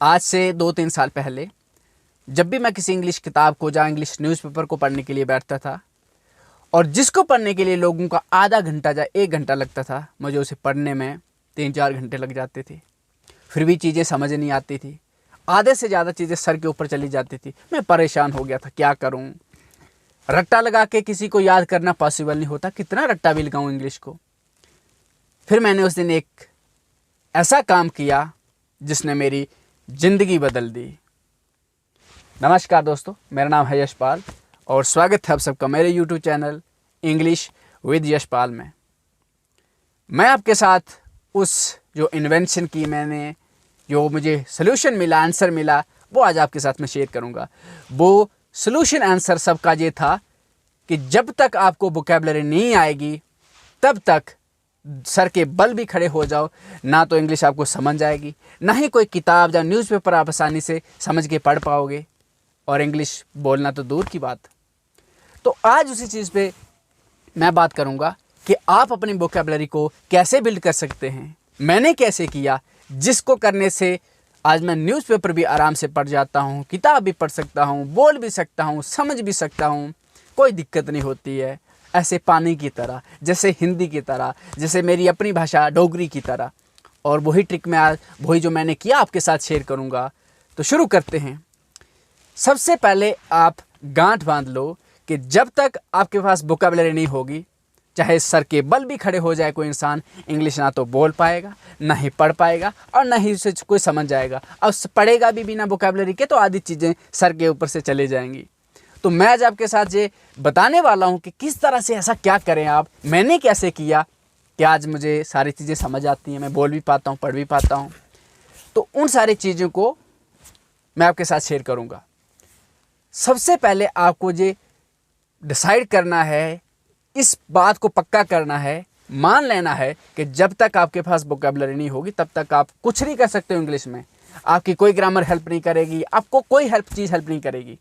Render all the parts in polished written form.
आज से 2-3 साल पहले जब भी मैं किसी इंग्लिश किताब को या इंग्लिश न्यूज़पेपर को पढ़ने के लिए बैठता था और जिसको पढ़ने के लिए लोगों का आधा घंटा या 1 घंटा लगता था, मुझे उसे पढ़ने में 3-4 घंटे लग जाते थे। फिर भी चीज़ें समझ नहीं आती थी, आधे से ज़्यादा चीज़ें सर के ऊपर चली जाती थी। मैं परेशान हो गया था, क्या करूं। रट्टा लगा के किसी को याद करना पॉसिबल नहीं होता, कितना रट्टा भी लगाऊं इंग्लिश को। फिर मैंने उस दिन एक ऐसा काम किया जिसने मेरी ज़िंदगी बदल दी। नमस्कार दोस्तों, मेरा नाम है यशपाल और स्वागत है आप सबका मेरे YouTube channel English with Yashpal में। मैं आपके साथ उस जो इन्वेंशन की मैंने, जो मुझे सलूशन मिला, आंसर मिला, वो आज आपके साथ में शेयर करूंगा। वो सलूशन आंसर सबका ये था कि जब तक आपको वोकैबुलरी नहीं आएगी तब तक सर के बल भी खड़े हो जाओ, ना तो इंग्लिश आपको समझ आएगी, ना ही कोई किताब या न्यूज़पेपर आप आसानी से समझ के पढ़ पाओगे, और इंग्लिश बोलना तो दूर की बात। तो आज उसी चीज़ पे मैं बात करूंगा कि आप अपनी वोकैबुलरी को कैसे बिल्ड कर सकते हैं, मैंने कैसे किया, जिसको करने से आज मैं न्यूज़पेपर भी आराम से पढ़ जाता हूँ, किताब भी पढ़ सकता हूँ, बोल भी सकता हूँ, समझ भी सकता हूँ, कोई दिक्कत नहीं होती है। ऐसे पानी की तरह, जैसे हिंदी की तरह, जैसे मेरी अपनी भाषा डोगरी की तरह। और वही ट्रिक मैं आज, वही जो मैंने किया आपके साथ शेयर करूँगा। तो शुरू करते हैं। सबसे पहले आप गांठ बांध लो कि जब तक आपके पास वोकैबुलरी नहीं होगी, चाहे सर के बल भी खड़े हो जाए कोई इंसान, इंग्लिश ना तो बोल पाएगा, ना ही पढ़ पाएगा, और ना ही उसे कोई समझ जाएगा। अब पढ़ेगा भी बिना वोकैबुलरी के तो आधी चीज़ें सर के ऊपर से चले जाएंगी। तो मैं आज आपके साथ ये बताने वाला हूँ कि किस तरह से ऐसा क्या करें आप, मैंने कैसे किया कि आज मुझे सारी चीज़ें समझ आती हैं, मैं बोल भी पाता हूँ, पढ़ भी पाता हूँ। तो उन सारी चीज़ों को मैं आपके साथ शेयर करूँगा। सबसे पहले आपको ये डिसाइड करना है, इस बात को पक्का करना है, मान लेना है कि जब तक आपके पास वोकैबुलरी नहीं होगी तब तक आप कुछ नहीं कर सकते हो इंग्लिश में। आपकी कोई ग्रामर हेल्प नहीं करेगी, आपको कोई चीज़ हेल्प नहीं करेगी।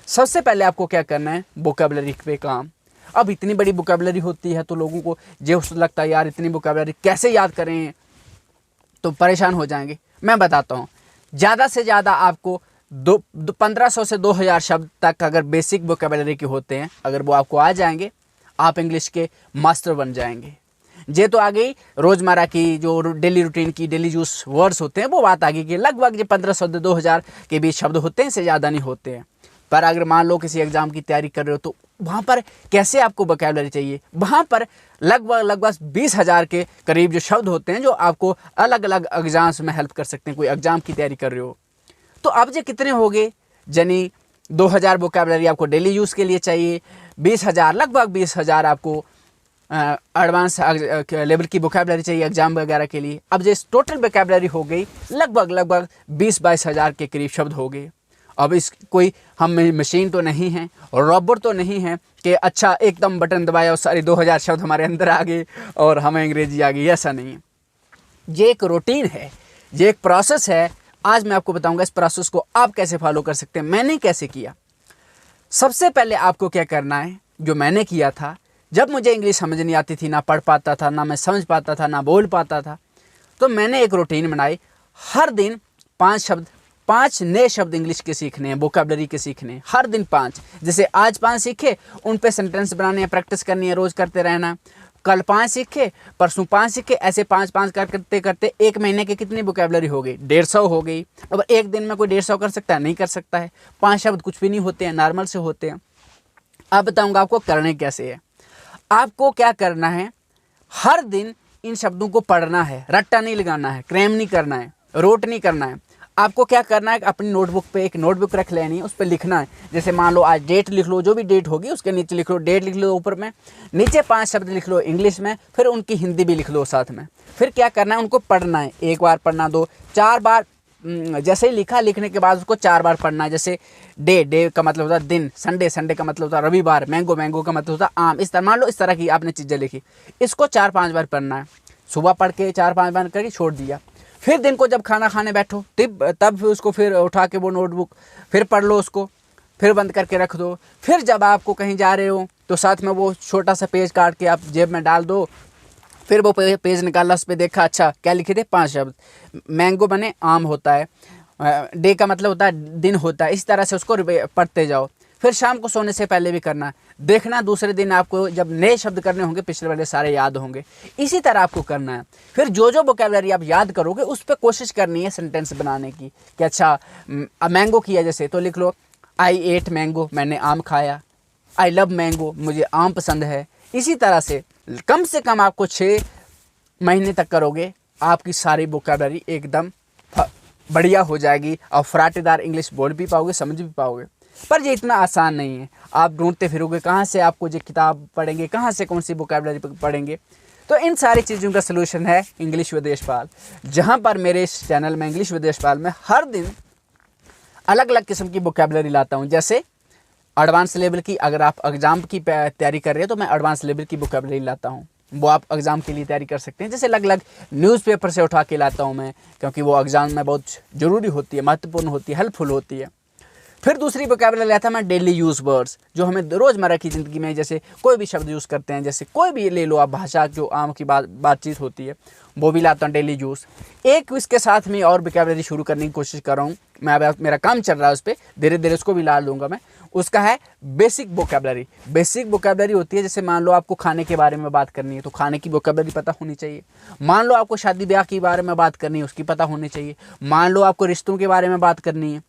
सबसे पहले आपको क्या करना है, वोकैबुलरी पे काम। अब इतनी बड़ी वोकैबुलरी होती है तो लोगों को जो लगता है यार इतनी वोकैबुलरी कैसे याद करें, तो परेशान हो जाएंगे। मैं बताता हूँ, ज़्यादा से ज़्यादा आपको 1500 से 2000 शब्द तक अगर बेसिक वोकैबुलरी के होते हैं, अगर वो आपको आ जाएंगे, आप इंग्लिश के मास्टर बन जाएंगे। ये तो आ गई रोज़मर्रा की, जो डेली रूटीन की, डेली यूज वर्ड्स होते हैं, वो बात आ गई कि लगभग ये 1500 से 2000 के बीच शब्द होते हैं, इससे ज़्यादा नहीं होते हैं। पर अगर मान लो किसी एग्ज़ाम की तैयारी कर रहे हो तो वहाँ पर कैसे आपको वोकैबुलरी चाहिए, वहाँ पर लगभग 20,000 के करीब जो शब्द होते हैं जो आपको अलग अलग एग्जाम्स में हेल्प कर सकते हैं। कोई एग्ज़ाम की तैयारी कर रहे हो तो अब ये कितने हो गए, यानी 2000 वोकैबुलरी आपको डेली यूज़ के लिए चाहिए, 20,000 लगभग 20,000 आपको एडवांस लेवल की वोकैबुलरी चाहिए एग्जाम वगैरह के लिए। अब जो टोटल वोकैबुलरी हो गई लगभग 20-22 हज़ार के करीब शब्द हो गए। अब इस कोई हम मशीन तो नहीं है और रोबोट तो नहीं है कि अच्छा एकदम बटन दबाया और सारे 2000 शब्द हमारे अंदर आ गए और हमें अंग्रेजी आ गई, ऐसा नहीं है। ये एक रूटीन है, ये एक प्रोसेस है। आज मैं आपको बताऊंगा इस प्रोसेस को आप कैसे फॉलो कर सकते हैं, मैंने कैसे किया। सबसे पहले आपको क्या करना है, जो मैंने किया था, जब मुझे इंग्लिश समझ नहीं आती थी, ना पढ़ पाता था, ना मैं समझ पाता था, ना बोल पाता था, तो मैंने एक रूटीन बनाई। हर दिन 5 नए शब्द इंग्लिश के सीखने हैं, वोकैबुलरी के सीखने हैं, हर दिन 5। जैसे आज 5 सीखे, उन पे सेंटेंस बनाने हैं, प्रैक्टिस करनी है, रोज़ करते रहना। कल 5 सीखे, परसों 5 सीखे, ऐसे 5-5 करते करते 1 महीने की कितनी वोकैबुलरी हो गई, 150 हो गई। अब एक दिन में कोई 150 कर सकता है, नहीं कर सकता है। 5 शब्द कुछ भी नहीं होते हैं, नॉर्मल से होते हैं। अब बताऊंगा आपको करने कैसे है। आपको क्या करना है, हर दिन इन शब्दों को पढ़ना है, रट्टा नहीं लगाना है, क्रैम नहीं करना है, रोट नहीं करना है। आपको क्या करना है, अपनी नोटबुक पे एक नोटबुक रख लेनी है, उस पर लिखना है। जैसे मान लो आज डेट लिख लो, जो भी डेट होगी उसके नीचे लिख लो, डेट लिख लो ऊपर में, नीचे 5 शब्द लिख लो इंग्लिश में, फिर उनकी हिंदी भी लिख लो साथ में। फिर क्या करना है, उनको पढ़ना है, 1 बार पढ़ना, 2, 4 बार। जैसे ही लिखा, लिखने के बाद उसको 4 बार पढ़ना है। जैसे डे का मतलब होता है दिन, संडे का मतलब होता है रविवार, मैंगो का मतलब होता है आम। इस तरह मान लो, इस तरह की आपने चीज़ें लिखी, इसको 4-5 बार पढ़ना है। सुबह पढ़ के 4-5 बार करके छोड़ दिया। फिर दिन को जब खाना खाने बैठो तब उसको फिर उठा के वो नोटबुक फिर पढ़ लो, उसको फिर बंद करके रख दो। फिर जब आपको कहीं जा रहे हो तो साथ में वो छोटा सा पेज काट के आप जेब में डाल दो। फिर वो पेज निकाला, उस पर देखा, अच्छा क्या लिखे थे, 5 शब्द। मैंगो बने आम होता है, डे का मतलब होता है दिन होता है, इस तरह से उसको पढ़ते जाओ। फिर शाम को सोने से पहले भी करना, देखना दूसरे दिन आपको जब नए शब्द करने होंगे पिछले वाले सारे याद होंगे, इसी तरह आपको करना है। फिर जो जो वोकैबुलरी आप याद करोगे उस पर कोशिश करनी है सेंटेंस बनाने की कि अच्छा मैंगो किया जैसे तो लिख लो आई एट मैंगो, मैंने आम खाया। आई लव मैंगो, मुझे आम पसंद है। इसी तरह से कम आपको 6 महीने तक करोगे, आपकी सारी वोकैबुलरी एकदम बढ़िया हो जाएगी और फराटेदार इंग्लिश बोल भी पाओगे, समझ भी पाओगे। पर ये इतना आसान नहीं है, आप ढूंढते फिरोगे कहाँ से आपको ये किताब पढ़ेंगे, कहाँ से कौन सी वोकैबुलरी पढ़ेंगे। तो इन सारी चीज़ों का सलूशन है इंग्लिश विद यशपाल, जहाँ पर मेरे इस चैनल में इंग्लिश विद यशपाल में हर दिन अलग अलग किस्म की वोकैबुलरी लाता हूँ। जैसे एडवांस लेवल की, अगर आप एग्ज़ाम की तैयारी कर रहे हो तो मैं एडवांस लेवल की वोकैबुलरी लाता हूँ, वो आप एग्ज़ाम के लिए तैयारी कर सकते हैं। जैसे अलग अलग न्यूज़पेपर से उठा के लाता हूँ मैं, क्योंकि वो एग्ज़ाम में बहुत ज़रूरी होती है, महत्वपूर्ण होती है, हेल्पफुल होती है। फिर दूसरी वोकैबुलरी लाता मैं डेली यूज़ वर्ड्स, जो हमें रोज़मर्रा की ज़िंदगी में जैसे कोई भी शब्द यूज़ करते हैं, जैसे कोई भी ले लो आप भाषा, जो आम की बातचीत होती है, वो भी लाता हूँ डेली यूज़। एक इसके साथ में और वोकैबुलरी शुरू करने की कोशिश कर रहा हूँ मैं, अब मेरा काम चल रहा है उस पर, धीरे धीरे उसको भी ला लूँगा मैं। उसका है बेसिक वोकैबुलरी। बेसिक वोकैबुलरी होती है जैसे मान लो आपको खाने के बारे में बात करनी है तो खाने की वोकैबुलरी पता होनी चाहिए। मान लो आपको शादी ब्याह के बारे में बात करनी है, उसकी पता होनी चाहिए। मान लो आपको रिश्तों के बारे में बात करनी है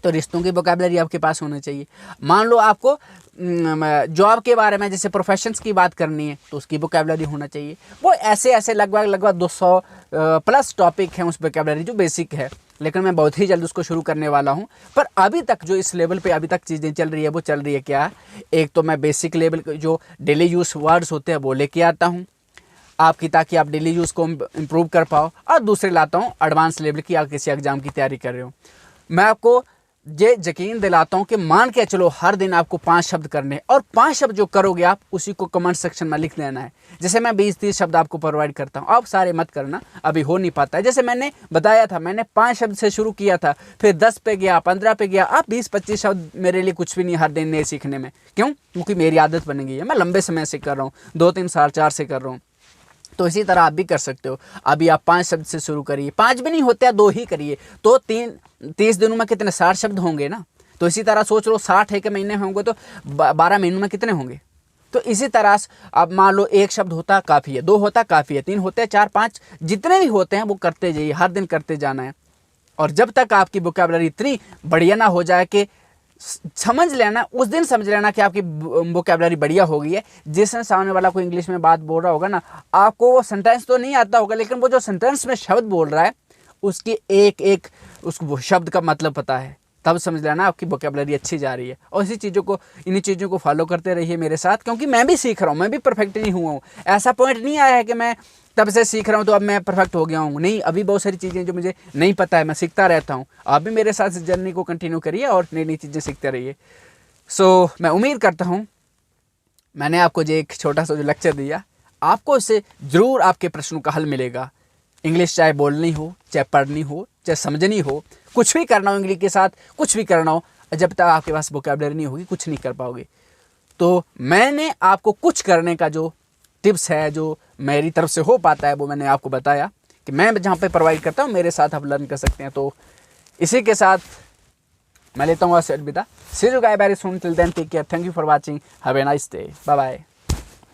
तो रिश्तों की वोकैबुलरी आपके पास होनी चाहिए। मान लो आपको जॉब के बारे में, जैसे प्रोफेशंस की बात करनी है तो उसकी वोकैबुलरी होना चाहिए। वो ऐसे लगभग 200 प्लस टॉपिक हैं उस वोकैबुलरी जो बेसिक है, लेकिन मैं बहुत ही जल्द उसको शुरू करने वाला हूँ। पर अभी तक जो इस लेवल पे अभी तक चीज़ें चल रही है वो चल रही है क्या, एक तो मैं बेसिक लेवल जो डेली यूज़ वर्ड्स होते हैं वो लेके आता हूँ आपकी, ताकि आप डेली यूज़ को इम्प्रूव कर पाओ, और दूसरे लाता हूँ एडवांस लेवल की, आप किसी एग्जाम की तैयारी कर रहे हो। मैं आपको ये यकीन दिलाता हूँ कि मान के चलो हर दिन आपको 5 शब्द करने, और 5 शब्द जो करोगे आप उसी को कमेंट सेक्शन में लिख लेना है। जैसे मैं 20-30 शब्द आपको प्रोवाइड करता हूँ, आप सारे मत करना, अभी हो नहीं पाता है। जैसे मैंने बताया था, मैंने 5 शब्द से शुरू किया था, फिर 10 पे गया, 15 पे गया, अब 20-25 शब्द मेरे लिए कुछ भी नहीं हर दिन नए सीखने में। क्यों? क्योंकि मेरी आदत बन गई है, मैं लंबे समय से कर रहा हूँ, 2-3 साल 4 से कर रहा हूँ। तो इसी तरह आप भी कर सकते हो। अभी आप 5 शब्द से शुरू करिए, 5 भी नहीं होते हैं 2 ही करिए, तो 30 दिनों में कितने 60 शब्द होंगे ना। तो इसी तरह सोच लो 60 एक महीने होंगे तो 12 महीनों में कितने होंगे। तो इसी तरह अब मान लो 1 शब्द होता काफ़ी है, 2 होता काफ़ी है, 3 होते हैं, 4, 5 जितने भी होते हैं वो करते जाइए, हर दिन करते जाना है। और जब तक आपकी वोकैबुलरी इतनी बढ़िया ना हो जाए कि समझ लेना, उस दिन समझ लेना कि आपकी वोकैबुलरी बढ़िया हो गई है। जिस दिन सामने वाला कोई इंग्लिश में बात बोल रहा होगा ना, आपको वो सेंटेंस तो नहीं आता होगा, लेकिन वो जो सेंटेंस में शब्द बोल रहा है उसकी एक एक उसको शब्द का मतलब पता है, तब समझ लेना आपकी वोकैबुलरी अच्छी जा रही है। और इन्हीं चीज़ों को फॉलो करते रहिए मेरे साथ, क्योंकि मैं भी सीख रहा हूँ, मैं भी परफेक्ट नहीं हुआ हूँ। ऐसा पॉइंट नहीं आया है कि मैं तब से सीख रहा हूँ तो अब मैं परफेक्ट हो गया हूँ, नहीं, अभी बहुत सारी चीज़ें जो मुझे नहीं पता है, मैं सीखता रहता हूँ। आप भी मेरे साथ इस जर्नी को कंटिन्यू करिए और नई नई चीज़ें सीखते रहिए। सो मैं उम्मीद करता हूँ मैंने आपको जो एक छोटा सा जो लेक्चर दिया, आपको इससे ज़रूर आपके प्रश्नों का हल मिलेगा। इंग्लिश चाहे बोलनी हो, चाहे पढ़नी हो, चाहे समझनी हो, कुछ भी करना हो इंग्लिश के साथ, कुछ भी करना हो, जब तक आपके पास वोकैबुलरी नहीं होगी कुछ नहीं कर पाओगे। तो मैंने आपको कुछ करने का जो टिप्स है, जो मेरी तरफ से हो पाता है, वो मैंने आपको बताया कि मैं जहाँ पे प्रोवाइड करता हूँ मेरे साथ आप लर्न कर सकते हैं। तो इसी के साथ मैं लेता हूँ अलविदा। See you guys very soon, till then take care, thank you for watching, have a nice day, bye bye.